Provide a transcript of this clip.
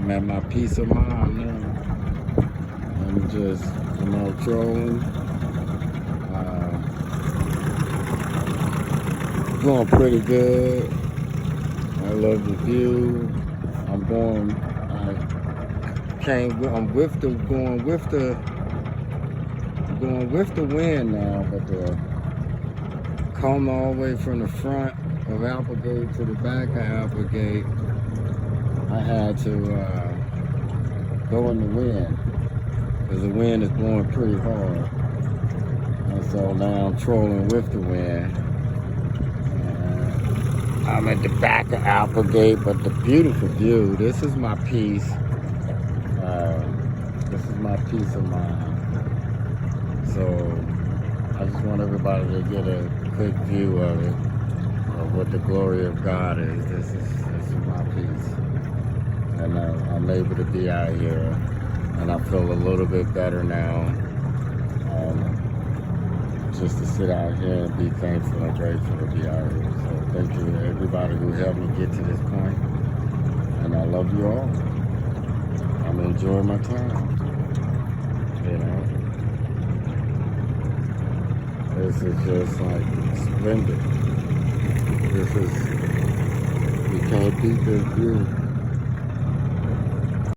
I'm at my peace of mind now. I'm just, trolling. Going pretty good. I love the view. I'm going with the wind now, but coming all the way from the front of Applegate to the back of Applegate, I had to go in the wind because the wind is blowing pretty hard. And so now I'm trolling with the wind. I'm at the back of Applegate, but the beautiful view. This is my peace. This is my peace of mind. So I just want everybody to get a quick view of it, of what the glory of God is. This is my peace. And I'm able to be out here, and I feel a little bit better now. Just to sit out here and be thankful and grateful to be out here. So thank you to everybody who helped me get to this point. And I love you all. I'm enjoying my time. This is just like splendid. You can't beat this view.